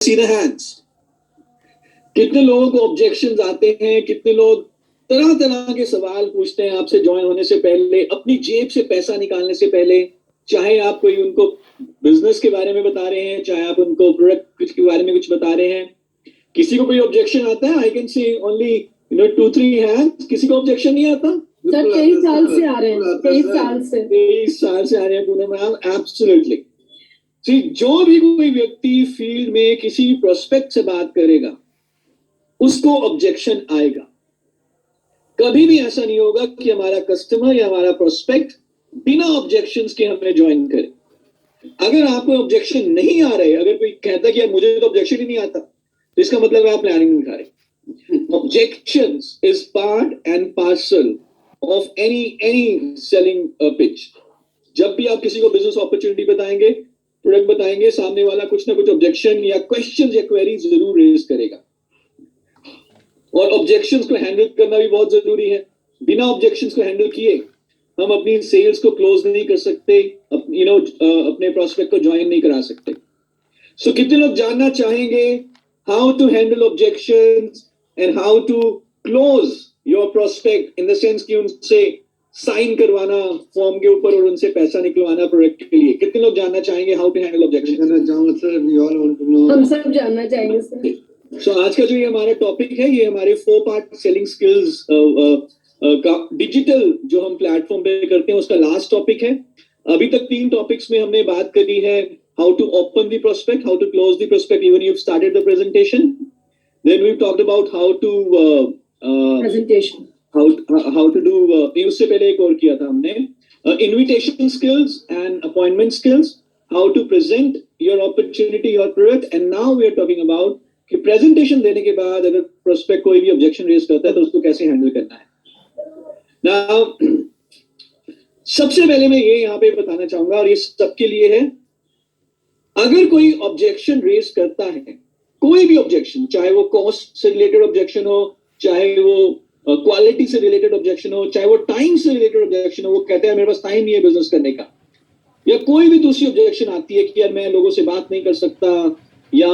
See the hands. कितने लोगों को ऑब्जेक्शंस आते हैं, कितने लोग तरह तरह के सवाल पूछते हैं आपसे ज्वाइन होने से पहले, अपनी जेब से पैसा निकालने से पहले, चाहे आप कोई उनको बिजनेस के बारे में बता रहे हैं, चाहे आप उनको प्रोडक्ट के बारे में कुछ बता रहे हैं। किसी को कोई ऑब्जेक्शन आता है? I can see only 2-3 hands. किसी को ऑब्जेक्शन नहीं आता? सर 23 साल से आ रहे हैं, 23 साल से आ रहे हैं पूनम मैम। एब्सोल्युटली। जो भी कोई व्यक्ति फील्ड में किसी भी प्रोस्पेक्ट से बात करेगा उसको ऑब्जेक्शन आएगा। कभी भी ऐसा नहीं होगा कि हमारा कस्टमर या हमारा प्रोस्पेक्ट बिना ऑब्जेक्शंस के हमें ज्वाइन करे। अगर आपको ऑब्जेक्शन नहीं आ रहे, अगर कोई कहता है कि यार मुझे तो ऑब्जेक्शन ही नहीं आता, तो इसका मतलब है आप प्लानिंग नहीं खा रहे। Objections is part and parcel of any selling pitch. जब भी आप किसी को बिजनेस अपॉर्चुनिटी बताएंगे, प्रोडक्ट बताएंगे, सामने वाला कुछ ना कुछ ऑब्जेक्शन या क्वेश्चन या क्वेरी जरूर रेज करेगा। और ऑब्जेक्शंस को हैंडल करना भी बहुत जरूरी है। बिना ऑब्जेक्शंस को हैंडल किए हम अपनी सेल्स को क्लोज नहीं कर सकते, अपने प्रोस्पेक्ट को ज्वाइन नहीं करा सकते। सो कितने लोग जानना चाहेंगे how to handle objections and how to close your prospect, in the sense कि उनसे साइन करवाना फॉर्म के ऊपर और उनसे पैसा निकलवाना प्रोडक्ट के लिए। कितने लोग जानना चाहेंगे हाउ टू हैंडल ऑब्जेक्शन? हम सब जानना चाहेंगे सर। सो आज का जो ये हमारा टॉपिक है, ये हमारे 4 पार्ट सेलिंग स्किल्स का डिजिटल जो हम प्लेटफॉर्म पे करते हैं उसका लास्ट टॉपिक है। अभी तक 3 टॉपिक्स में हमने बात करी है how to open the prospect, how to close the prospect even you started the presentation. Then we talked about how to presentation, how to do उससे पहले एक और किया था हमने invitation skills and appointment skills, how to present your opportunity, your product, and now we are talking about कि presentation देने के बाद अगर prospect कोई भी objection raise करता है तो उसको कैसे handle करना है। Now सबसे पहले मैं ये यहाँ पे बताना चाहूंगा और ये सबके लिए है, अगर कोई objection raise करता है, कोई भी objection, चाहे वो cost से related objection हो, चाहे वो क्वालिटी से रिलेटेड ऑब्जेक्शन हो, चाहे वो टाइम से रिलेटेड ऑब्जेक्शन हो, वो कहते हैं मेरे पास टाइम नहीं है बिजनेस करने का, या कोई भी दूसरी ऑब्जेक्शन आती है कि यार मैं लोगों से बात नहीं कर सकता, या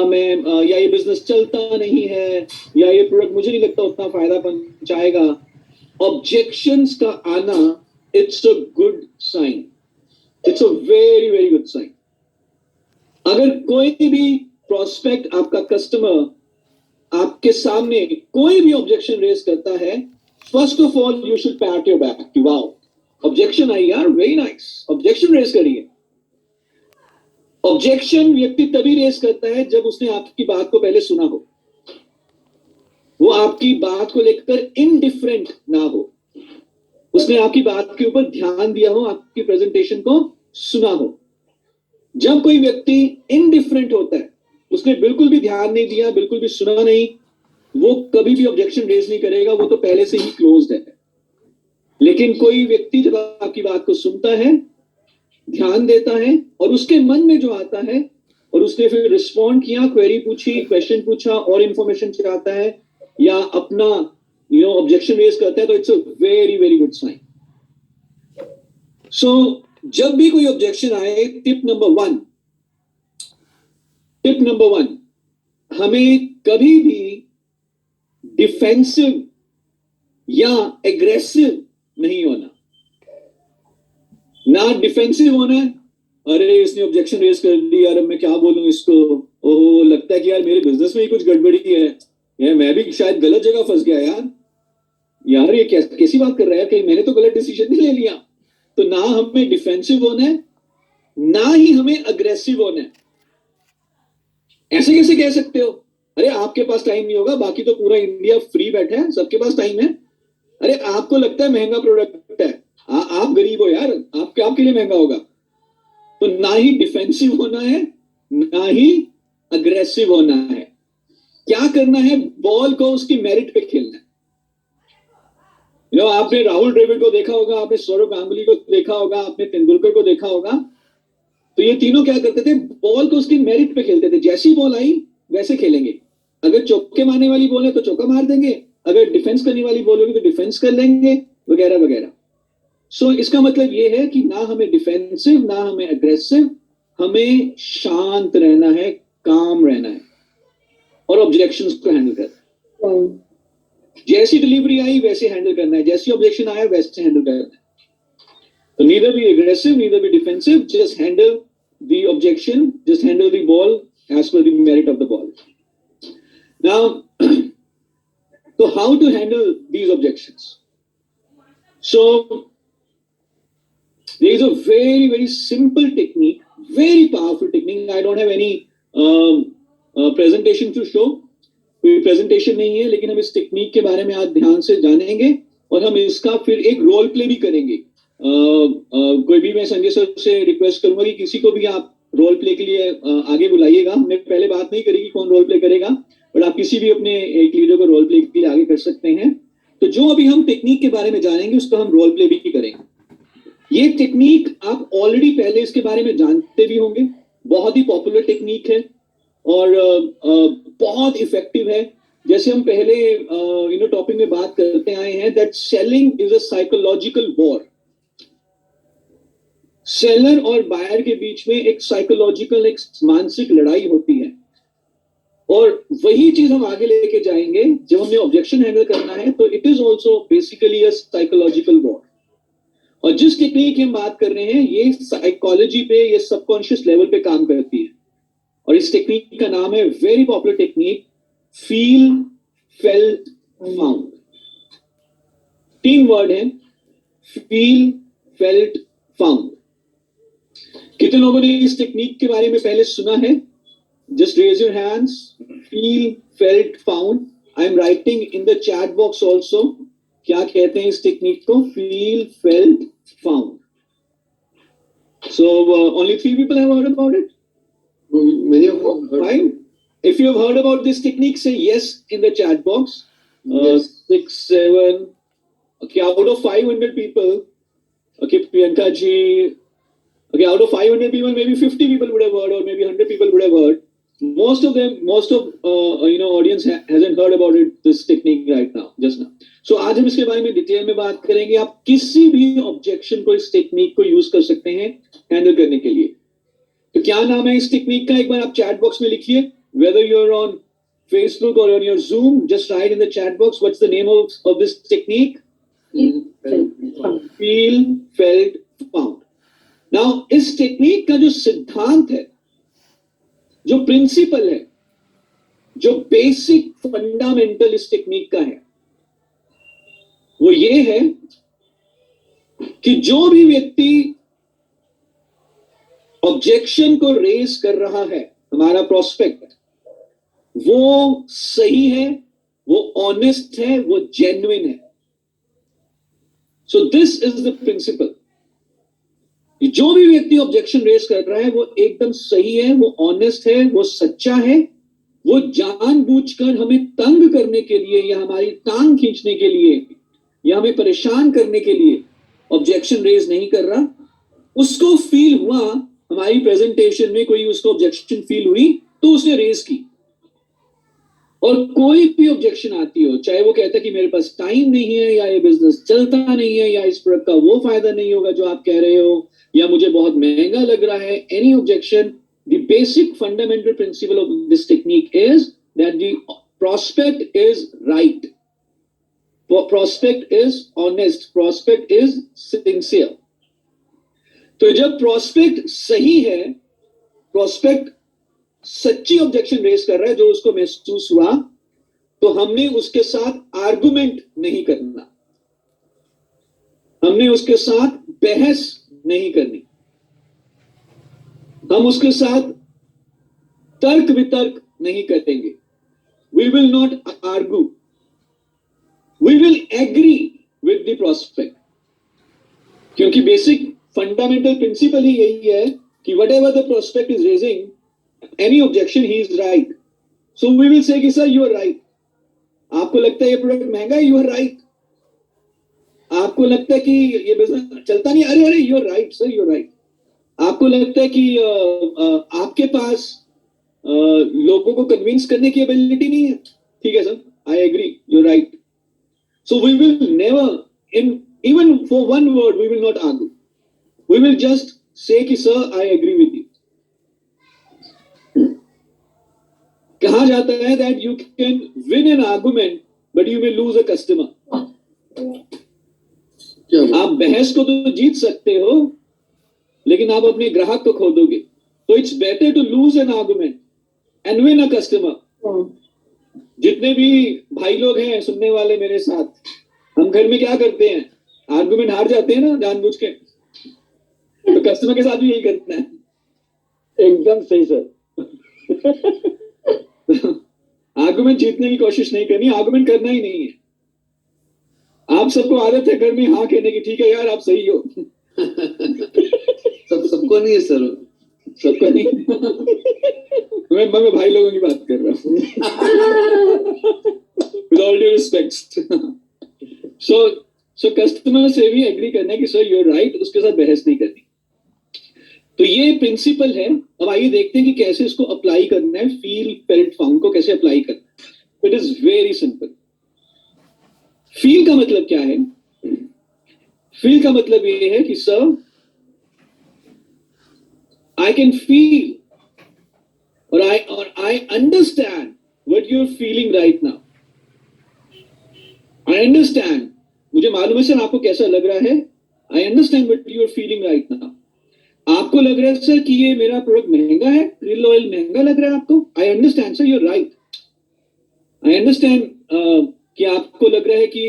ये बिजनेस चलता नहीं है, या ये प्रोडक्ट मुझे नहीं लगता उतना फायदा पहुंचाएगा। ऑब्जेक्शंस का आना it's a good sign, it's a very very good sign. अगर कोई भी प्रोस्पेक्ट, आपका कस्टमर आपके सामने कोई भी ऑब्जेक्शन रेज करता है, first of all you should PAT your back कि वाओ ऑब्जेक्शन आई यार, वेरी नाइस, ऑब्जेक्शन रेज करिए। ऑब्जेक्शन व्यक्ति तभी रेज करता है जब उसने आपकी बात को पहले सुना हो, वो आपकी बात को लेकर इनडिफरेंट ना हो, उसने आपकी बात के ऊपर ध्यान दिया हो, आपकी प्रेजेंटेशन को सुना हो। जब कोई व्यक्ति इनडिफरेंट होता है, उसने बिल्कुल भी ध्यान नहीं दिया, बिल्कुल भी सुना नहीं, वो कभी भी ऑब्जेक्शन रेज नहीं करेगा, वो तो पहले से ही क्लोज्ड है। लेकिन कोई व्यक्ति जब आपकी बात को सुनता है, ध्यान देता है और उसके मन में जो आता है और उसने फिर रिस्पॉन्ड किया, क्वेरी पूछी, क्वेश्चन पूछा और इंफॉर्मेशन चाहता है या अपना ऑब्जेक्शन रेज करता है, तो it's a very very good sign. So जब भी कोई ऑब्जेक्शन आए, टिप नंबर 1, हमें कभी भी डिफेंसिव या एग्रेसिव नहीं होना। ना डिफेंसिव होना है, अरे इसने ऑब्जेक्शन रेज कर दी यार, अब मैं क्या बोलूं इसको, ओहो लगता है कि यार मेरे बिजनेस में ही कुछ गड़बड़ी है, या मैं भी शायद गलत जगह फंस गया यार ये कैसी बात कर रहा है, कहीं मैंने तो गलत डिसीजन नहीं ले लिया। तो ना हमें डिफेंसिव होना है, ना ही हमें अग्रेसिव होना है। ऐसे कैसे कह सकते हो, अरे आपके पास टाइम नहीं होगा, बाकी तो पूरा इंडिया फ्री बैठा है, सबके पास टाइम है। अरे आपको लगता है महंगा प्रोडक्ट है, आप गरीब हो यार, आपके लिए महंगा होगा। तो ना ही डिफेंसिव होना है, ना ही अग्रेसिव होना है। क्या करना है, बॉल को उसकी मेरिट पे खेलना है। आपने राहुल द्रविड़ को देखा होगा, आपने सौरव गांगुली को देखा होगा, आपने तेंदुलकर को देखा होगा। तो ये तीनों क्या करते थे, बॉल को उसकी मेरिट पे खेलते थे। जैसी बॉल आई वैसे खेलेंगे। अगर चौके मारने वाली बॉल है तो चौका मार देंगे, अगर डिफेंस करने वाली बॉल होगी तो डिफेंस कर लेंगे, वगैरह वगैरह। सो इसका मतलब ये है कि ना हमें डिफेंसिव, ना हमें अग्रेसिव, हमें शांत रहना है, काम रहना है। और ऑब्जेक्शंस को हैंडल करना है। जैसी डिलीवरी आई वैसे हैंडल करना है, जैसी ऑब्जेक्शन आया वैसे हैंडल करना है। तो neither be aggressive, neither be defensive, just handle the objection, just handle the ball as per the merit of the ball. Now, so how to handle these objections? So, there is a very, very simple technique, very powerful technique. I don't have any presentation to show. कोई presentation नहीं है, लेकिन हम इस technique के बारे में आज ध्यान से जानेंगे और हम इसका फिर एक रोल प्ले भी करेंगे। कोई भी, मैं संजय सर से रिक्वेस्ट करूंगा कि किसी को भी आप रोल प्ले के लिए आगे बुलाइएगा। हमने पहले बात नहीं करी कि कौन रोल प्ले करेगा, बट आप किसी भी अपने एक लीडर को रोल प्ले के लिए आगे कर सकते हैं। तो जो अभी हम टेक्निक के बारे में जानेंगे उसका हम रोल प्ले भी करेंगे। ये टेक्निक आप ऑलरेडी पहले इसके बारे में जानते भी होंगे, बहुत ही पॉपुलर टेक्निक है और बहुत इफेक्टिव है। जैसे हम पहले टॉपिक में बात करते आए हैं that selling is a psychological war. Seller और बायर के बीच में एक साइकोलॉजिकल, एक मानसिक लड़ाई होती है और वही चीज हम आगे लेके जाएंगे जब हमें ऑब्जेक्शन हैंडल करना है। तो it is also basically a psychological war. और जिस टेक्निक की हम बात कर रहे हैं ये साइकोलॉजी पे, ये सबकॉन्शियस लेवल पे काम करती है और इस टेक्निक का नाम है, very popular technique, feel felt found. 3 word है, फील फेल्ट फाउंड। कितने लोगों ने इस टेक्निक के बारे में पहले सुना है? Just raise your hands. Feel felt found. I am writing in the chat box also. क्या कहते हैं इस टेक्निक को? Feel felt found. So only 3 people have heard about it. Many of them heard. Fine. If you have heard about this technique, say yes in the chat box. Yes. 6, 7. Okay, out of 500 people. Okay, Priyanka ji. Okay, out of 500 people, maybe 50 people would have heard, or maybe 100 people would have heard. Most of audience hasn't heard about it. This technique right now, just now. So आज हम इसके बारे में detail में बात करेंगे। आप किसी भी ऑब्जेक्शन को इस टेक्निक को यूज कर सकते हैं हैंडल करने के लिए। तो क्या नाम है इस टेक्निक का? एक बार आप चैट बॉक्स में लिखिए। Whether you're on Facebook or on your Zoom, just write in the chat box what's the name of this technique. Feel felt found. Now इस टेक्निक का जो सिद्धांत है, जो प्रिंसिपल है, जो बेसिक फंडामेंटल इस टेक्निक का है, वो ये है कि जो भी व्यक्ति ऑब्जेक्शन को रेज कर रहा है, हमारा प्रोस्पेक्ट, वो सही है, वो ऑनेस्ट है, वो जेन्युइन है। So this is the principle. जो भी व्यक्ति ऑब्जेक्शन रेज कर रहा है वो एकदम सही है, वो ऑनेस्ट है, वो सच्चा है, वो जानबूझकर हमें तंग करने के लिए या हमारी टांग खींचने के लिए या हमें परेशान करने के लिए ऑब्जेक्शन रेज नहीं कर रहा। उसको फील हुआ, हमारी प्रेजेंटेशन में कोई उसको ऑब्जेक्शन फील हुई तो उसने रेज की। और कोई भी ऑब्जेक्शन आती हो, चाहे वो कहता है कि मेरे पास टाइम नहीं है, या ये बिजनेस चलता नहीं है, या इस प्रोडक्ट का वो फायदा नहीं होगा जो आप कह रहे हो, या मुझे बहुत महंगा लग रहा है, any objection, the basic fundamental principle of this technique is that the prospect is right, prospect is honest, prospect is sincere. तो जब प्रोस्पेक्ट सही है, प्रोस्पेक्ट सच्ची ऑब्जेक्शन रेज कर रहा है जो उसको महसूस हुआ, तो हमने उसके साथ आर्गुमेंट नहीं करना, हमने उसके साथ बहस नहीं करनी, हम उसके साथ तर्क वितर्क नहीं करेंगे। We will not argue, we will agree with the prospect. क्योंकि बेसिक फंडामेंटल प्रिंसिपल ही यही है कि whatever the prospect is raising any objection, he is right. So we will say कि sir you are right. आपको लगता है ये प्रोडक्ट महंगा है, you are right. आपको लगता है कि ये बिजनेस चलता नहीं, अरे अरे you are right sir, you are right. आपको लगता है कि आपके पास लोगों को कन्विंस करने की एबिलिटी नहीं है, ठीक है sir, I agree, you are right. So we will never, even for one word, we will not argue. We will just say कि sir I agree with you. कहा जाता है that you can win an argument but you may lose a customer. क्या बात? आप बहस को तो जीत सकते हो लेकिन आप अपने ग्राहक को खो दोगे. तो it's better to lose an argument and win a customer. जितने भी भाई लोग हैं सुनने वाले मेरे साथ, हम घर में क्या करते हैं, आर्गुमेंट हार जाते हैं ना जानबूझ के. तो कस्टमर के साथ भी यही करना है. एकदम सही सर. आर्गुमेंट जीतने की कोशिश नहीं करनी, आर्गुमेंट करना ही नहीं है. आप सबको आदत है घर में हाँ कहने की, ठीक है यार आप सही हो. सबको नहीं है सर. सबको नहीं. मैं भाई लोगों की बात कर रहा हूँ. With all due respect. So customer से भी एग्री करना है कि सर यू आर राइट, उसके साथ बहस नहीं करनी. तो ये प्रिंसिपल है. अब आइए देखते हैं कि कैसे इसको अप्लाई करना है. फील फेल्ट फाउंड को कैसे अप्लाई करना है. It is very simple. Feel का मतलब क्या है? फील का मतलब ये है कि sir I can feel or I understand what you're feeling right now. I understand. मुझे मालूम है सर आपको कैसा लग रहा है. I understand what you're feeling right now. आपको लग रहा है सर कि ये मेरा प्रोडक्ट महंगा है, krill ऑयल महंगा लग रहा है आपको. I understand sir, you're right. I understand कि आपको लग रहा है कि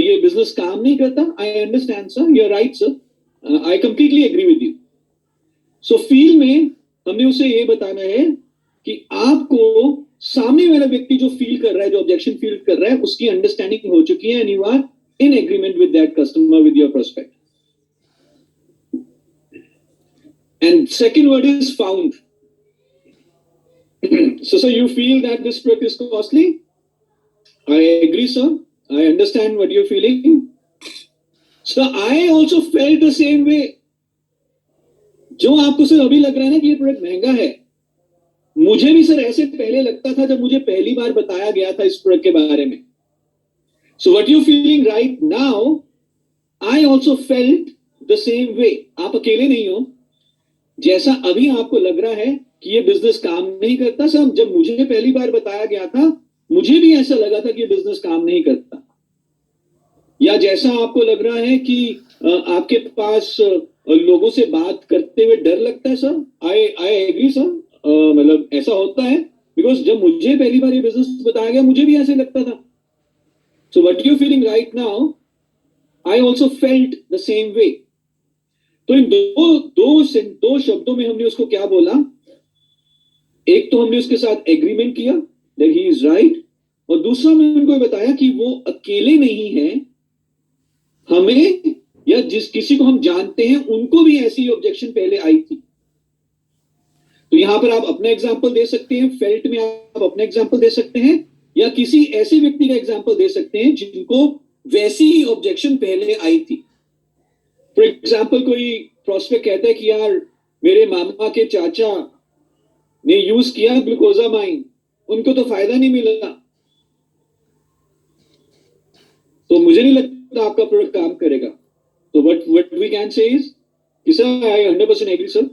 ये बिजनेस काम नहीं करता. I understand sir, you're right sir. I completely agree with you. So feel में हमने उसे ये बताना है कि आपको सामने वाला व्यक्ति जो फील कर रहा है, जो ऑब्जेक्शन फील कर रहा है, उसकी अंडरस्टैंडिंग हो चुकी है and you are in agreement with that customer, with your prospect. And second word is found. So you feel that this product is costly? I agree sir. I understand what you're feeling. So I also felt the same way. जो आपको sir अभी लग रहा है ना कि ये product महंगा है, मुझे भी सर ऐसे पहले लगता था जब मुझे पहली बार बताया गया था इस प्रोडक्ट के बारे में. So what you feeling right now, I also felt the same way. आप अकेले नहीं हो. जैसा अभी आपको लग रहा है कि ये बिजनेस काम नहीं करता, सर जब मुझे पहली बार बताया गया था मुझे भी ऐसा लगा था कि ये बिजनेस काम नहीं करता. या जैसा आपको लग रहा है कि आपके पास लोगों से बात करते हुए डर लगता है सर. I agree sir. मतलब ऐसा होता है बिकॉज जब मुझे पहली बार ये बिजनेस बताया गया मुझे भी ऐसे लगता था. So what you feeling right now, I also felt the same way. तो इन दो शब्दों में हमने उसको क्या बोला. एक तो हमने उसके साथ एग्रीमेंट किया दैट ही इज राइट, और दूसरा मैंने उनको बताया कि वो अकेले नहीं है. हमें या जिस किसी को हम जानते हैं उनको भी ऐसी ऑब्जेक्शन पहले आई थी. तो यहां पर आप अपना एग्जांपल दे सकते हैं, फेल्ट में आप अपना एग्जांपल दे सकते हैं, या किसी ऐसे व्यक्ति का एग्जांपल दे सकते हैं जिनको वैसी ही ऑब्जेक्शन पहले आई थी. फॉर एग्जांपल कोई प्रोस्पेक्ट कहता है कि यार मेरे मामा के चाचा ने यूज किया ग्लूकोजामाइन, उनको तो फायदा नहीं मिला, तो मुझे नहीं लगता आपका प्रोडक्ट काम करेगा. तो what we can say is कि सर आई 100% एग्री सर.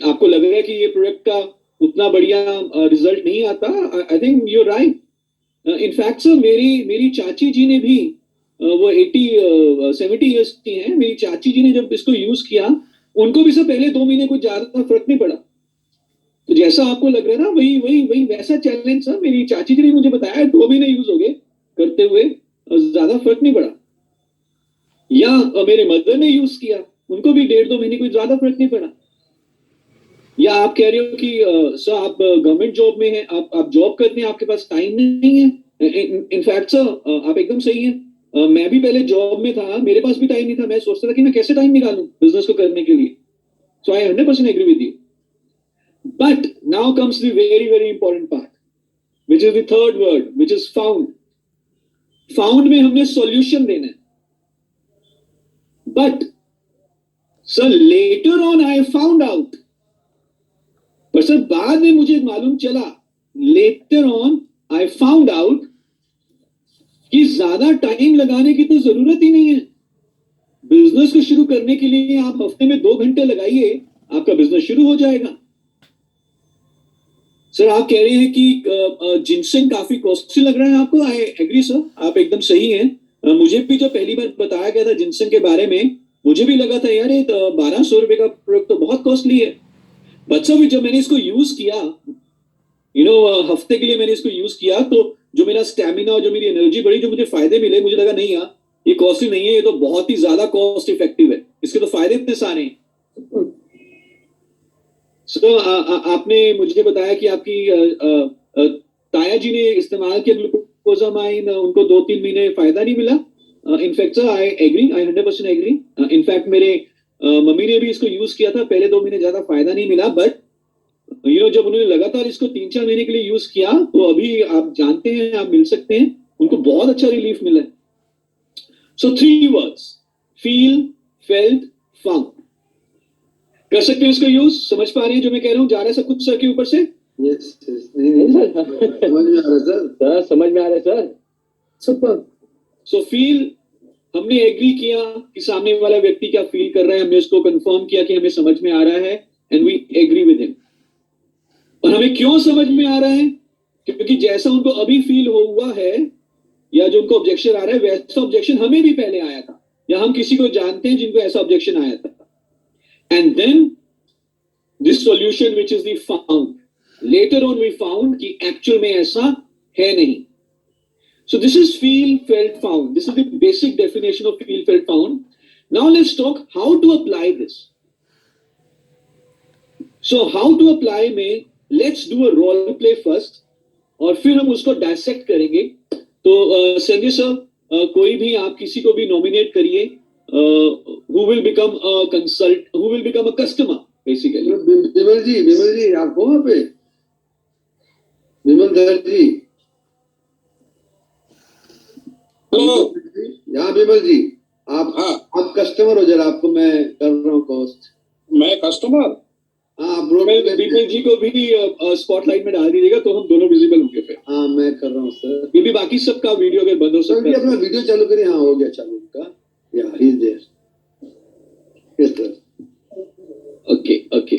आपको लग रहा है कि ये प्रोडक्ट का उतना बढ़िया रिजल्ट नहीं आता. I think you are right. In fact sir मेरी चाची जी ने भी वो 70 ईयर्स की हैं. मेरी चाची जी ने जब इसको यूज किया उनको भी सर पहले 2 महीने कुछ ज्यादा फर्क नहीं पड़ा. तो जैसा आपको लग रहा है ना वही वैसा चैलेंज सर मेरी चाची जी ने मुझे बताया. 2 महीने यूज हो गए करते हुए, ज्यादा फर्क नहीं पड़ा. या मेरे मदर ने यूज किया, उनको भी 1.5-2 महीने कोई ज्यादा फर्क नहीं पड़ा. या आप कह रहे हो कि सर आप गवर्नमेंट जॉब में हैं, आप जॉब करते हैं, आपके पास टाइम नहीं है. इनफैक्ट सर आप एकदम सही हैं. मैं भी पहले जॉब में था, मेरे पास भी टाइम नहीं था. मैं सोचता था कि मैं कैसे टाइम निकालूं बिजनेस को करने के लिए. So I 100% agree with you. But now comes the very very important part, which is the third word, which is found. Found में हमने सॉल्यूशन देना है. But, sir, later on I found out. पर sir बाद में मुझे मालूम चला, later on I found out कि ज्यादा टाइम लगाने की तो जरूरत ही नहीं है. बिजनेस को शुरू करने के लिए आप हफ्ते में 2 घंटे लगाइए, आपका बिजनेस शुरू हो जाएगा. सर आप कह रहे हैं कि जिनसेंग काफी कॉस्टली लग रहा है आपको. आई एग्री सर, आप एकदम सही हैं. मुझे भी जब पहली बार बताया गया था जिनसेंग के बारे में, मुझे भी लगा था यार ये 1200 रुपए का प्रोडक्ट तो बहुत कॉस्टली है. बट सर जब मैंने इसको यूज किया, हफ्ते के लिए मैंने इसको यूज किया, तो जो मेरा स्टैमिना और जो मेरी एनर्जी बढ़ी, जो मुझे फायदे मिले, मुझे लगा नहीं यार ये कॉस्टली नहीं है, ये तो बहुत ही ज्यादा कॉस्ट इफेक्टिव है, इसके तो फायदे इतने सारे हैं. सो आपने मुझे बताया कि आपकी ताया जी ने इस्तेमाल किया ग्लूकोजामाइन, उनको 2-3 महीने फायदा नहीं मिला. In fact sir I agree, I 100% agree. In fact मेरे मम्मी ने भी इसको यूज किया था, पहले 2 महीने ज्यादा फायदा नहीं मिला, बट जब उन्होंने लगातार इसको 3-4 महीने के लिए यूज किया, तो अभी आप जानते हैं, आप मिल सकते हैं, उनको बहुत अच्छा रिलीफ मिला. सो 3 words: फील, फेल्ट, फाउंड. कर सकते हैं इसको यूज? समझ पा रहे हैं जो मैं कह रहा हूँ? जा रहा है सब कुछ सर के ऊपर से? यस नहीं सर, समझ में आ रहा है सर. समझ में आ रहा है सर. सुपर. सो फील, हमने एग्री किया कि सामने वाला व्यक्ति क्या फील कर रहा है, हमने उसको कंफर्म किया कि हमें समझ में आ रहा है, and we agree with him. और हमें क्यों समझ में आ रहा है? क्योंकि जैसा उनको अभी फील हुआ है, या जो उनको ऑब्जेक्शन आ रहा है, वैसा ऑब्जेक्शन हमें भी पहले आया था, या हम किसी को जानते हैं जिनको ऐसा ऑब्जेक्शन आया था. And then this solution which is the found, later on we found कि एक्चुअल में ऐसा है नहीं. So this is feel, felt, found. This is the basic definition of feel, felt, found. Now let's talk how to apply this. So how to apply में let's do a role play first, और फिर हम उसको dissect करेंगे. तो Sanjay sir, कोई भी आप किसी को भी nominate करिए, who will become a customer basically. विमल जी आप हो वहाँ पे? विमल धर जी. यहाँ विमल जी, आप कस्टमर हो जरा, आपको मैं कर रहा हूँ कॉस्ट. मैं कस्टमर? हाँ, विमल जी को भी स्पॉटलाइट में डाल दीजिएगा, तो हम दोनों विजिबल होंगे फिर. हाँ मैं कर रहा हूँ सर. ये भी बाकी सबका वीडियो अगर बंद हो सर सकता भी है. अपना वीडियो चालू करिए. हाँ हो गया चालू उनका. Yeah he is there. Yes sir. Okay okay,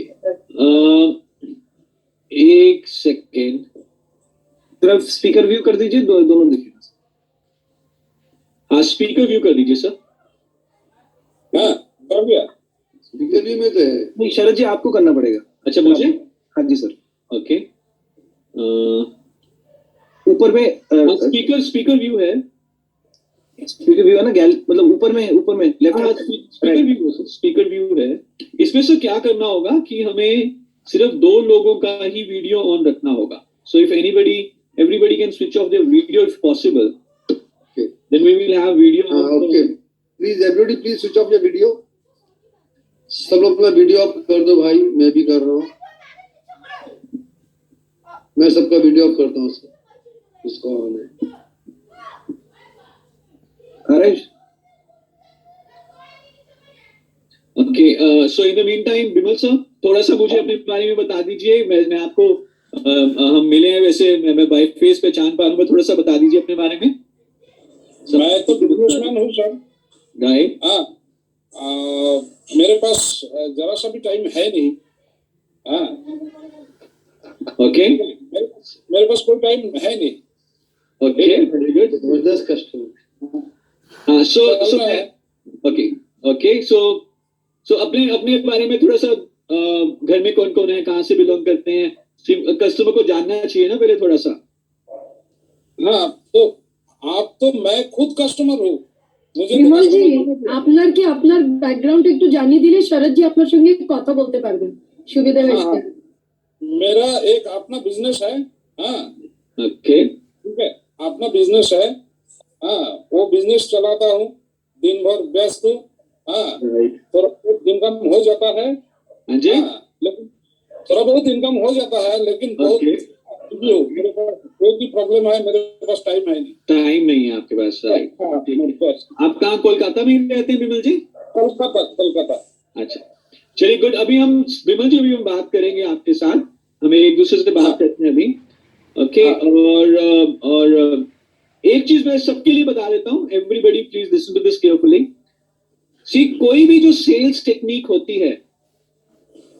एक सेकेंड, सिर्फ स्पीकर व्यू कर दीजिए, दोनों देखिए. हाँ स्पीकर व्यू कर दीजिए सर. हाँ कर दिया. स्पीकर व्यू में तो है. नहीं शरद जी आपको करना पड़ेगा. अच्छा मुझे? हाँ जी सर. ओके, ऊपर में स्पीकर व्यू है. स्पीकर व्यू है ना, मतलब ऊपर में लेफ्ट. स्पीकर व्यू है. इसमें से क्या करना होगा कि हमें सिर्फ 2 लोगों का ही वीडियो ऑन रखना होगा. So if everybody can switch off their video if possible. Then we will have video. Okay. Please everybody please switch off your video. सब लोग अपना वीडियो ऑफ कर दो भाई. मैं भी कर रहा हूँ. मैं सबका वीडियो ऑफ करता हूँ सर. इसको ऑन है. Haresh. Okay, so in the meantime, Bimal sir थोड़ा सा मुझे अपने बारे में बता दीजिए. मैं आपको हम मिले हैं वैसे, मैं बाय फेस पहचान पा रहा हूँ, थोड़ा सा बता दीजिए अपने बारे में. मैं तो बिजनेसमैन हूँ सर. राइट. हाँ, मेरे पास जरा सा भी टाइम है नहीं. हाँ. ओके, मेरे पास कोई टाइम है नहीं. Okay, very good. जबरदस्त कस्टमर. हाँ, ओके, सो अपने बारे में थोड़ा सा, घर में कौन कौन है, कहाँ से बिलोंग करते हैं, कस्टमर को जानना चाहिए ना पहले थोड़ा सा. हाँ तो मैं खुद কাস্টমার হই. বিমল জি আপনার কি আপনার ব্যাকগ্রাউন্ড একটু জানিয়ে দিলে শরৎ জি আপনার সঙ্গে কথা বলতে পারবেন, সুবিধা হবে. मेरा एक अपना बिजनेस है. हाँ ओके, ठीक है, अपना बिजनेस है. हाँ, वो बिजनेस चलाता हूँ, दिन भर व्यस्त हूँ. हाँ, थोड़ा बहुत इनकम हो जाता है. हाँ जी. लेकिन थोड़ा बहुत इनकम हो जाता है, लेकिन बहुत मेरे पास कोई भी प्रॉब्लम है, मेरे पास टाइम है नहीं. टाइम नहीं है आपके पास. राइट. आप कहाँ, कोलकाता में ही रहते हैं विमल जी? कोलकाता. अच्छा, चलिए गुड. अभी हम विमल जी, अभी हम बात करेंगे आपके साथ, हमें एक दूसरे से बात करते हैं अभी. ओके, और एक चीज मैं सबके लिए बता देता हूँ. Everybody please listen to this carefully. See, कोई भी जो सेल्स टेक्निक होती है,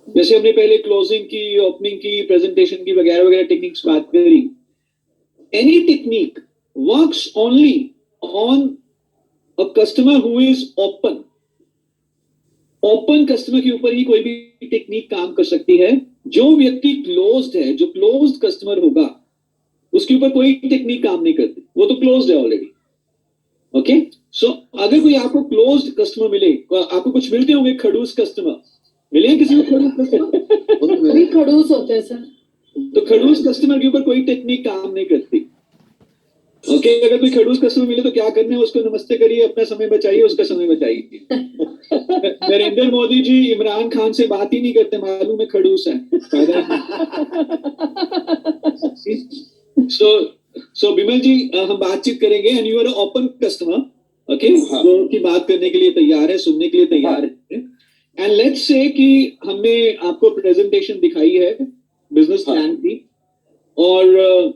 जैसे हमने पहले क्लोजिंग की, ओपनिंग की, प्रेजेंटेशन की, वगैरह वगैरह टेक्निक्स बात करी. Any technique works only on a customer who is open. Open customer के ऊपर ही कोई भी टेक्निक काम कर सकती है. जो व्यक्ति क्लोज्ड है, जो क्लोज्ड कस्टमर होगा, उसके ऊपर कोई टेक्निक काम नहीं करती. वो तो क्लोज्ड है ऑलरेडी. ओके, सो अगर कोई आपको क्लोज्ड कस्टमर मिले, आपको कुछ मिलते होंगे खड़ूस कस्टमर, मिले हैं किसी को खड़ूस कस्टमर? भी खड़ूस होते हैं सर. तो खड़ूस कस्टमर के ऊपर कोई टेक्निक काम नहीं करती. ओके, अगर कोई खड़ूस कस्टमर मिले तो क्या करना है, उसको नमस्ते करिए, अपना समय बचाइए, उसका समय बचाइए. नरेंद्र मोदी जी इमरान खान से बात ही नहीं करते, मालूम है खड़ूस है. सो बिमल जी, हम बातचीत करेंगे. And you are open customer. Okay, जो की बात करने के लिए तैयार है, सुनने के लिए तैयार है. एंड लेट्स से कि हमने आपको प्रेजेंटेशन दिखाई है बिजनेस प्लान की, और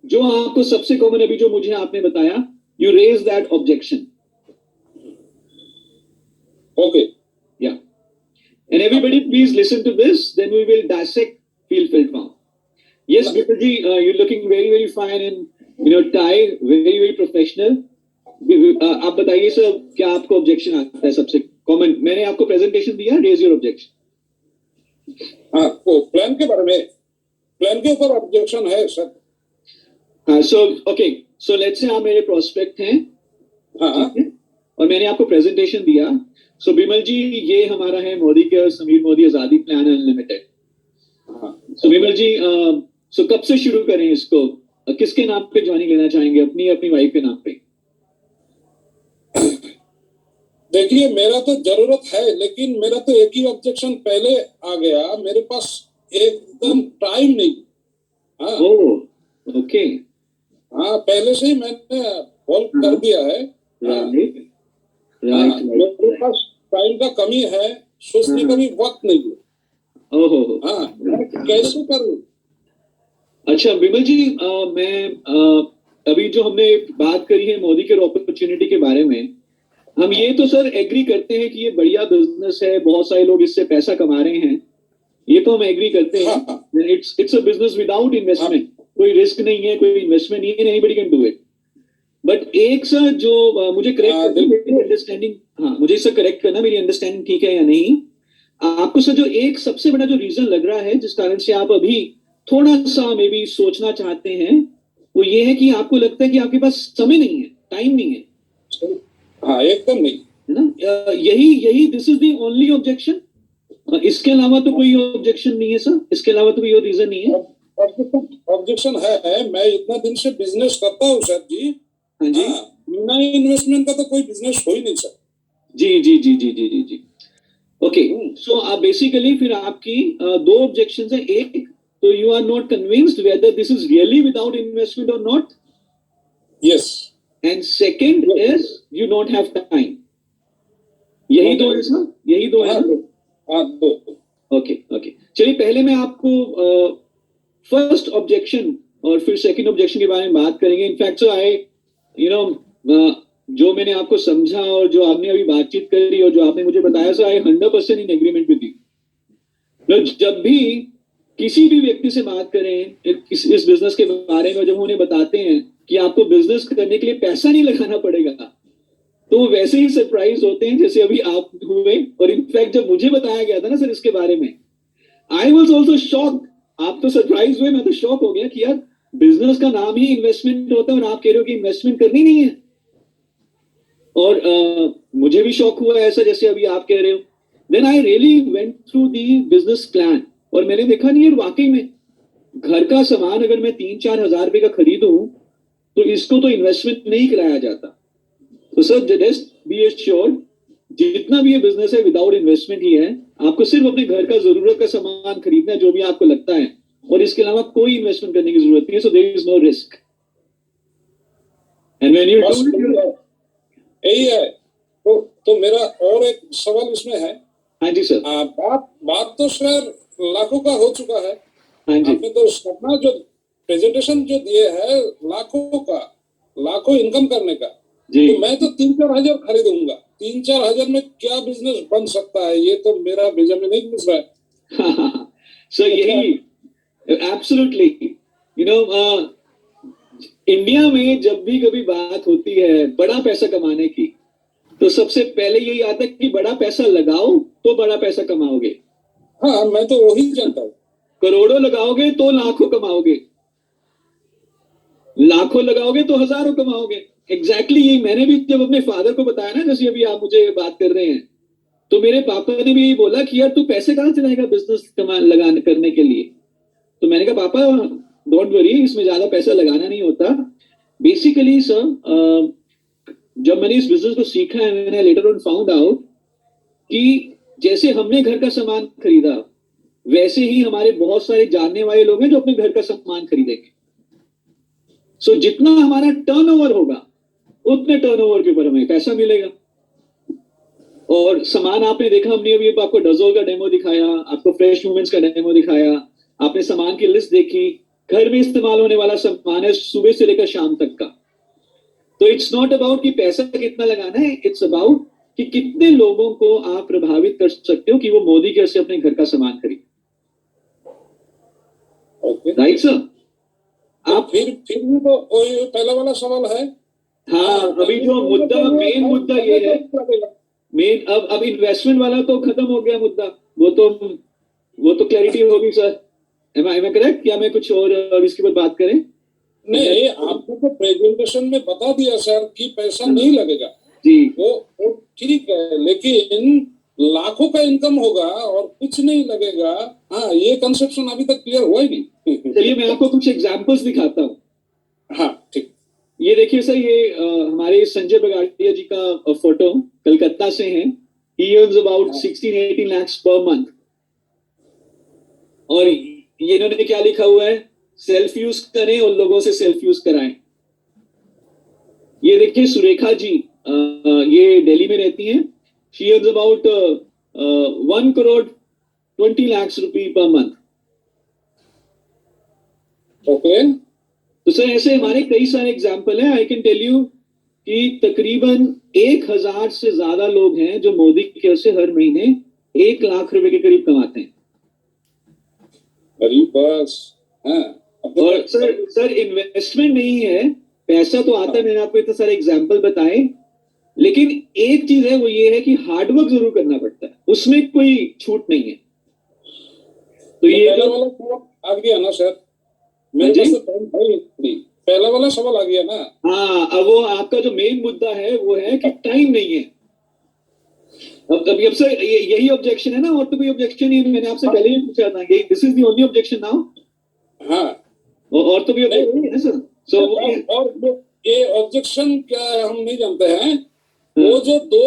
जो आपको सबसे कॉमन अभी जो मुझे आपने बताया, you raise that objection. Okay, yeah, and everybody please listen to this, then we will dissect feel field form. Yes, Bipul ji, you're looking very, very fine in tie, very, very professional. आप बताइए sir, क्या आपको objection आता है सबसे common? मैंने आपको presentation दिया, रेज योर ऑब्जेक्शन. हाँ, तो प्लान के बारे में, प्लान के ऊपर ऑब्जेक्शन है सर. हाँ, सो लेट्स से आप मेरे प्रोस्पेक्ट हैं. हाँ, और मैंने आपको प्रेजेंटेशन दिया. सो बिमल जी, ये हमारा है मोदी के समीर मोदी आजादी प्लान अनलिमिटेड. सो बिमल जी, सो कब से शुरू करें इसको? किसके नाम पे ज्वाइनिंग लेना चाहेंगे, अपनी वाइफ के नाम पे? देखिए, मेरा तो जरूरत है, लेकिन मेरा तो एक ही ऑब्जेक्शन पहले आ गया. मेरे पास एकदम टाइम नहीं. हाँ, ओके. हाँ, पहले से ही मैंने कॉल कर दिया है. राइट. मेरे पास टाइम का कमी है, सोचने का भी वक्त नहीं है. ओहो. हाँ, कैसे करूं? अच्छा बिमल जी, मैं अभी जो हमने बात करी है मोदी के अपॉर्चुनिटी के बारे में, हम ये तो सर एग्री करते हैं कि ये बढ़िया बिजनेस है, बहुत सारे लोग इससे पैसा कमा रहे हैं, ये तो हम एग्री करते हैं. It's a business without investment. कोई रिस्क नहीं है, कोई इन्वेस्टमेंट नहीं है, anybody can do it. But एक सर जो मुझे करेक्ट करना, मेरी अंडरस्टैंडिंग, हाँ मुझे सर करेक्ट करना, मेरी अंडरस्टैंडिंग ठीक है या नहीं. आपको सर जो एक सबसे बड़ा जो रीजन लग रहा है जिस कारण से आप अभी थोड़ा सा मे बी सोचना चाहते हैं, वो ये है कि आपको लगता है कि आपके पास समय नहीं है, टाइम नहीं है. हाँ, एकदम नहीं है ना? यही this is the only objection. इसके अलावा तो कोई ऑब्जेक्शन नहीं है सर? इसके अलावा तो कोई और रीजन नहीं है? ऑब्जेक्शन है. मैं इतना दिन से बिजनेस करता हूँ सर जी. हाँ जी. बिना इन्वेस्टमेंट का तो कोई बिजनेस हो ही नहीं सर. जी जी जी जी जी जी जी. ओके, सो बेसिकली फिर आपकी दो ऑब्जेक्शंस है. एक तो you are not convinced whether this is really without investment और not. Yes. And second is you don't have time. यही दो है सर, यही दो है. ओके ओके, चलिए पहले मैं आपको फर्स्ट ऑब्जेक्शन और फिर सेकंड ऑब्जेक्शन के बारे में बात करेंगे. इनफैक्ट सो आई जो मैंने आपको समझा और जो आपने अभी बातचीत करी और जो आपने मुझे बताया, sir I 100% in agreement with you. जब भी किसी भी व्यक्ति से बात करें इस बिजनेस के बारे में, जब उन्हें बताते हैं कि आपको बिजनेस करने के लिए पैसा नहीं लगाना पड़ेगा, तो वो वैसे ही सरप्राइज होते हैं जैसे अभी आप हुए. और इनफैक्ट जब मुझे बताया गया था ना सर इसके बारे में, आई वॉज ऑल्सो शॉक्ड. आप तो सरप्राइज हुए, मैं तो शॉक हो गया कि यार बिजनेस का नाम ही इन्वेस्टमेंट होता है और आप कह रहे हो कि इन्वेस्टमेंट करनी नहीं है. और मुझे भी शौक हुआ ऐसा जैसे अभी आप कह रहे हो. Then I really went through the business plan और मैंने देखा नहीं यार, वाकई में घर का सामान अगर मैं 3-4 हजार रुपए का खरीदूं तो इसको तो इन्वेस्टमेंट नहीं कराया जाता. तो सर जस्ट बी एश्योर्ड, जितना भी ये बिजनेस है विदाउट इन्वेस्टमेंट ही है. आपको सिर्फ अपने घर का जरूरत का सामान खरीदना है, जो भी आपको लगता है, और इसके अलावा कोई इन्वेस्टमेंट करने की जरूरत नहीं है. So there is no risk. And when you यही है. तो मेरा और एक सवाल इसमें है. हाँ जी सर. बात तो सर लाखों का हो चुका है. हाँ जी. आपने तो अपना जो प्रेजेंटेशन जो दिए है लाखों इनकम करने का, तो मैं तो 3-4 हजार खरीदूंगा. 3-4 हजार में क्या बिजनेस बन सकता है, ये तो मेरा भेजा में नहीं घुस रहा है. सो यही एब्सोल्युटली, यू नो, इंडिया में जब भी कभी बात होती है बड़ा पैसा कमाने की, तो सबसे पहले यही आता है कि बड़ा पैसा लगाओ तो बड़ा पैसा कमाओगे, हाँ, मैं तो वही जानता हूँ। करोड़ों लगाओगे तो लाखों कमाओगे, लाखों लगाओगे तो हजारों कमाओगे। एग्जैक्टली यही मैंने भी जब अपने फादर को बताया ना, जैसे अभी आप मुझे बात कर रहे हैं, तो मेरे पापा ने भी यही बोला कि यार तू पैसे कहाँ से लाएगा बिजनेस कमा लगाने करने के लिए। तो मैंने कहा पापा डोंट वरी, इसमें ज्यादा पैसा लगाना नहीं होता। बेसिकली सर, जब मैंने इस बिजनेस को सीखा है, मैंने लेटर ऑन फाउंड आउट कि जैसे हमने घर का सामान खरीदा, वैसे ही हमारे बहुत सारे जानने वाले लोग हैं जो अपने घर का सामान खरीदेंगे। सो जितना हमारा टर्नओवर होगा, उतने टर्नओवर के ऊपर हमें पैसा मिलेगा। और सामान आपने देखा, हमने अभी आपको डजोल का डेमो दिखाया, आपको फ्रेश मूवमेंट्स का डेमो दिखाया, आपने सामान की लिस्ट देखी। घर में इस्तेमाल होने वाला सामान है सुबह से लेकर शाम तक का। तो इट्स नॉट अबाउट कि पैसा कितना लगाना है, इट्स अबाउट कि कितने लोगों को आप प्रभावित कर सकते हो कि वो मोदी के से अपने घर का सामान खरीदे। Okay, right sir. आप फिर भी तो वही पहला वाला सवाल है। हाँ, अभी जो मुद्दा, मेन मुद्दा ये है, मेन अब इन्वेस्टमेंट वाला तो खत्म हो गया मुद्दा, वो तो क्लैरिटी होगी सर। एम आई करेक्ट? क्या मैं कुछ और इसके ऊपर बात करें? नहीं, आपको तो प्रेजेंटेशन में बता दिया सर कि पैसा नहीं लगेगा जी, वो ठीक है, लेकिन लाखों का इनकम होगा और कुछ नहीं लगेगा। हाँ, ये कंसेप्शन अभी तक क्लियर हुआ ही नहीं। चलिए मैं आपको कुछ एग्जांपल्स दिखाता हूँ। हाँ ठीक। ये देखिए सर, ये हमारे संजय बगाड़िया जी का फोटो कलकत्ता से है। He earns about 16-18 lakhs per month। और ये इन्होंने क्या लिखा हुआ है, सेल्फ यूज करें और लोगों से सेल्फ यूज कराएं। ये देखिए सुरेखा जी, ये दिल्ली में रहती हैं। She earns about 1 crore 20 lakhs रुपए पर मंथ। ओके, तो सर ऐसे हमारे कई सारे एग्जाम्पल हैं। आई कैन टेल यू कि तकरीबन 1000 से ज्यादा लोग हैं जो मोदी केयर से हर महीने 1 लाख रुपए के करीब कमाते हैं। बस। हाँ, और सर इन्वेस्टमेंट नहीं है, पैसा तो आता है, मैंने आपको इतने सारे एग्जाम्पल बताए, लेकिन एक चीज है, वो ये है कि हार्डवर्क जरूर करना पड़ता है, उसमें कोई छूट नहीं है। तो ये पहला वाला सवाल आ गया ना सर, मेरे पास तो टाइम है नहीं। पहला वाला सवाल आ गया ना। हाँ, अब वो आपका जो मेन मुद्दा है वो है कि टाइम नहीं है। अब सर यही ऑब्जेक्शन है ना, और तो कोई ऑब्जेक्शन नहीं है? मैंने आपसे पहले ही पूछा था, ये this is the only objection now. हाँ, और तो कोई ऑब्जेक्शन नहीं है सर। सो और ये ऑब्जेक्शन क्या है हम नहीं जानते हैं। वो जो दो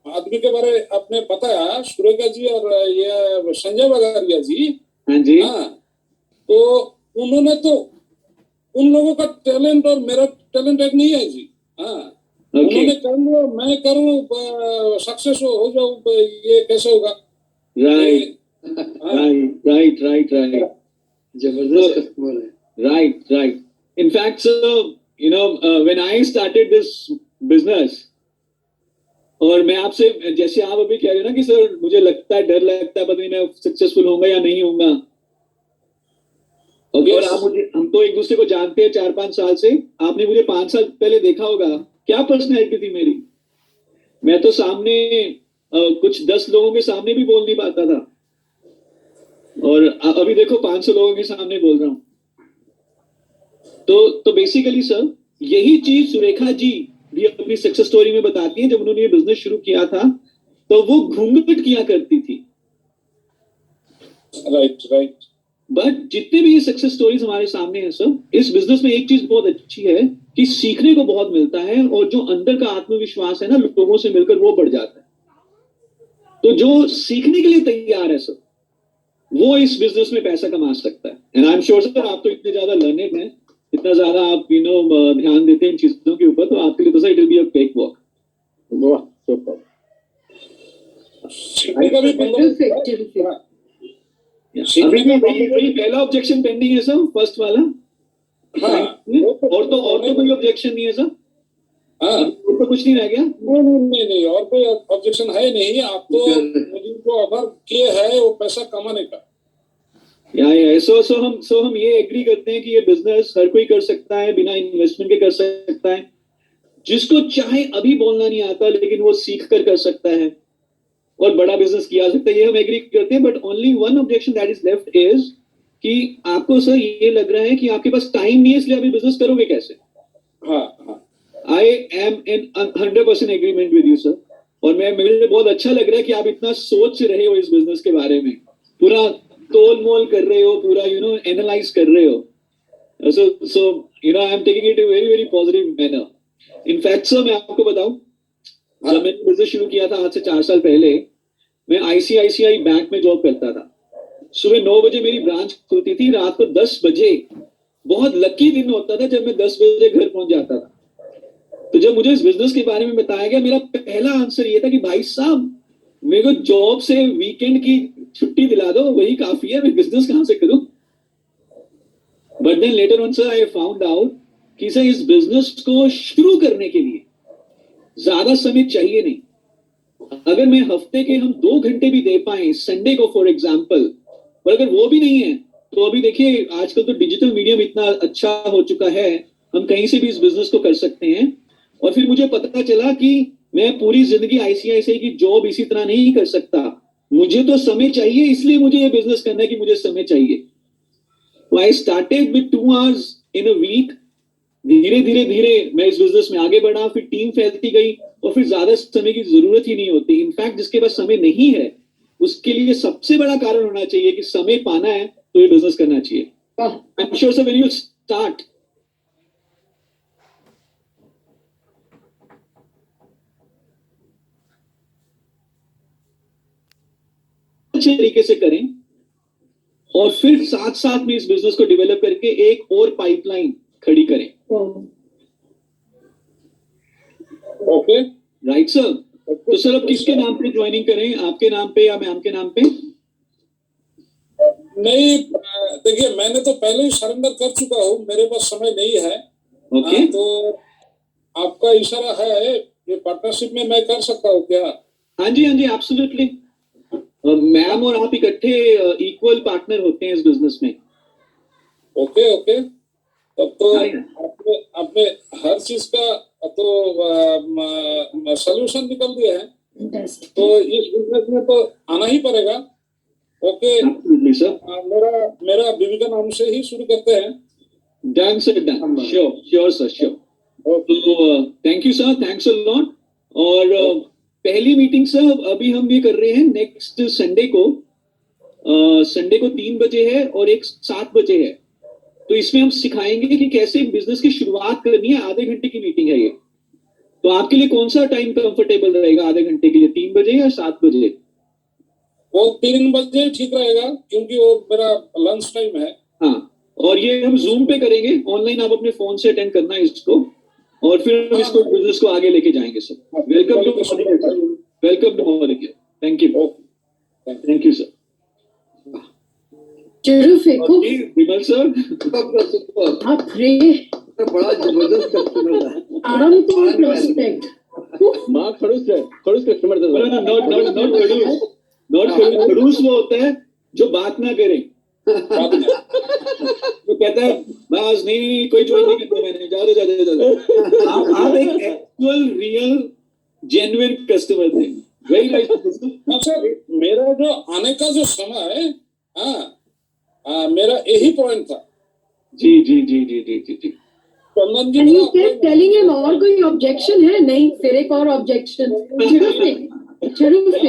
आदमी के बारे आपने बताया, सुरेखा जी और ये संजय बगारिया जी। हाँ जी। हाँ, तो उन्होंने तो उन लोगों का टैलेंट और मेरा टैलेंट एक नहीं है जी। हाँ, उन्होंने कर लिया, मैं करूं सक्सेस हो जाऊं, ये कैसे होगा? राइट राइट राइट राइट, जबरदस्त कस्टमर है। Right. In fact, sir, you know, when I started this business, और मैं आपसे, जैसे आप अभी कह रहे हो ना कि सर मुझे लगता है, डर लगता है, पता नहीं मैं सक्सेसफुल होऊंगा या नहीं होऊंगा। और आप मुझे, हम तो एक दूसरे को जानते हैं 4-5 साल से। आपने मुझे 5 साल पहले देखा होगा, क्या पर्सनैलिटी थी मेरी। मैं तो सामने कुछ 10 लोगों के सामने भी बोल नहीं पाता था, और अभी देखो 500 लोगों के सामने बोल रहा हूं। तो बेसिकली सर यही चीज सुरेखा जी भी अपनी सक्सेस स्टोरी में बताती हैं। जब उन्होंने ये बिजनेस शुरू किया था तो वो घूंघट किया करती थी। राइट। बट जितने भी ये सक्सेस स्टोरीज हमारे सामने हैं सर, इस बिजनेस में एक चीज बहुत अच्छी है कि सीखने को बहुत मिलता है, और जो अंदर का आत्मविश्वास है ना, लोगों से मिलकर वो बढ़ जाता है। तो जो सीखने के लिए तैयार है सर, वो इस बिजनेस में पैसा कमा सकता है। And I am sure sir, आप तो इतने ज्यादा लर्नेड हैं, इतना ज्यादा आप ध्यान देते हैं इन चीजों के ऊपर, तो आपके लिए तो sir it will be a quick walk. वाह, सुपर। सीखने का भी अभी भी वही पहला ऑब्जेक्शन पेंडिंग है सर, फर्स्ट वाला। हाँ, और तो कोई ऑब्जेक्शन नहीं है सर। हाँ और तो कुछ नहीं रह गया। नहीं और कोई ऑब्जेक्शन है नहीं। आप तो मुझे जो ऑफर किए है वो पैसा कमाने का। या सो हम ये एग्री करते हैं कि ये बिजनेस हर कोई कर सकता है, बिना इन्वेस्टमेंट के कर सकता है। जिसको चाहे अभी बोलना नहीं आता लेकिन वो सीख कर सकता है और बड़ा बिजनेस किया जा सकता है, ये हम एग्री करते हैं। But only one objection that is left is कि आपको सर ये लग रहा है कि आपके पास टाइम नहीं है, इसलिए अभी बिजनेस करोगे कैसे? हाँ I am in 100% agreement with you sir. और मुझे बहुत अच्छा लग रहा है कि आप इतना सोच रहे हो इस बिजनेस के बारे में, पूरा तोल मोल कर रहे हो, पूरा एनालाइज कर रहे हो। So I am taking it very very positive manner. In fact sir मैं आपको बताऊं, जब मैंने बिजनेस शुरू किया था आज से 4 साल पहले, मैं आईसीआईसीआई बैंक में जॉब करता था। सुबह 9 बजे मेरी ब्रांच खुलती थी, रात को 10 बजे, बहुत लकी दिन होता था जब मैं 10 बजे घर पहुंच जाता था। तो जब मुझे इस बिजनेस के बारे में बताया गया, मेरा पहला आंसर ये था कि भाई साहब मेरे को जॉब से वीकेंड की छुट्टी दिला दो, वही काफी है, मैं बिजनेस कहां से करूं? But then later on sir I found out कि सर इस बिजनेस को शुरू करने के लिए ज्यादा समय चाहिए नहीं। अगर मैं हफ्ते के हम 2 घंटे भी दे पाए संडे को फॉर एग्जाम्पल, पर अगर वो भी नहीं है तो अभी देखिए आजकल तो डिजिटल मीडियम इतना अच्छा हो चुका है, हम कहीं से भी इस बिजनेस को कर सकते हैं। और फिर मुझे पता चला कि मैं पूरी जिंदगी आईसीआईसीआई की जॉब इसी तरह नहीं कर सकता, मुझे तो समय चाहिए, इसलिए मुझे ये बिजनेस करना है कि मुझे समय चाहिए। I started with 2 hours in a week. धीरे धीरे मैं इस बिजनेस में आगे बढ़ा, फिर टीम फैलती गई और फिर ज्यादा समय की जरूरत ही नहीं होती। इनफैक्ट जिसके पास समय नहीं है उसके लिए सबसे बड़ा कारण होना चाहिए कि समय पाना है तो ये बिजनेस करना चाहिए। I am sure sir when you start अच्छे तरीके से करें और फिर साथ साथ में इस बिजनेस को डेवलप करके एक और पाइपलाइन खड़ी करें। Okay right sir. तो सर अब किसके नाम पे ज्वाइनिंग करें, आपके नाम पे या मैम के नाम पे? नहीं देखिए मैंने तो पहले ही सरेंडर कर चुका हूँ, मेरे पास समय नहीं है। ओके तो आपका इशारा है, ये पार्टनरशिप में मैं कर सकता हूँ क्या? हाँ जी एब्सोल्युटली। मैम और आप इकट्ठे इक्वल पार्टनर होते हैं इस बिजनेस में। ओके तब तो आपने हर चीज का तो सोल्यूशन निकल दिया है, तो इस बिजनेस में तो आना ही पड़ेगा। ओके सर, मेरा बीवी का नाम से ही शुरू करते हैं। Done sir, done, sure sir, sure. तो thank you sir, thanks a lot. और पहली मीटिंग सर अभी हम ये कर रहे हैं नेक्स्ट संडे को। संडे को 3 बजे है और एक 7 बजे है। तो इसमें हम सिखाएंगे कि कैसे बिजनेस की शुरुआत करनी है। आधे घंटे की मीटिंग है ये। तो आपके लिए कौन सा टाइम कंफर्टेबल रहेगा आधे घंटे के लिए, 3 बजे या 7 बजे? वो 3 बजे ठीक रहेगा क्योंकि वो मेरा लंच टाइम है। हाँ, और ये हम जूम पे करेंगे, ऑनलाइन आप अपने फोन से अटेंड करना है इसको, और फिर हम इसको बिजनेस को आगे लेके जाएंगे sir. Welcome to Mohammed. Thank you sir. Terrific. Vimal sir, आप रे बड़ा जबरदस्त कस्टमर है। आराम तो प्रोस्पेक्ट माँ खड़ूस कस्टमर था। नॉट खड़ूस वो होता है जो बात ना करे। वो कहता है बस नहीं कोई ज्वाइन नहीं करता मैंने, जाओ। आप एक एक्चुअल रियल जेन्युइन कस्टमर थे। Very nice. अच्छा, मेरा जो आने का जो समय है, मेरा यही पॉइंट था। जी। चंदन जी, And you kept telling him और कोई ऑब्जेक्शन है? नहीं, फिर एक और ऑब्जेक्शन। Terrific.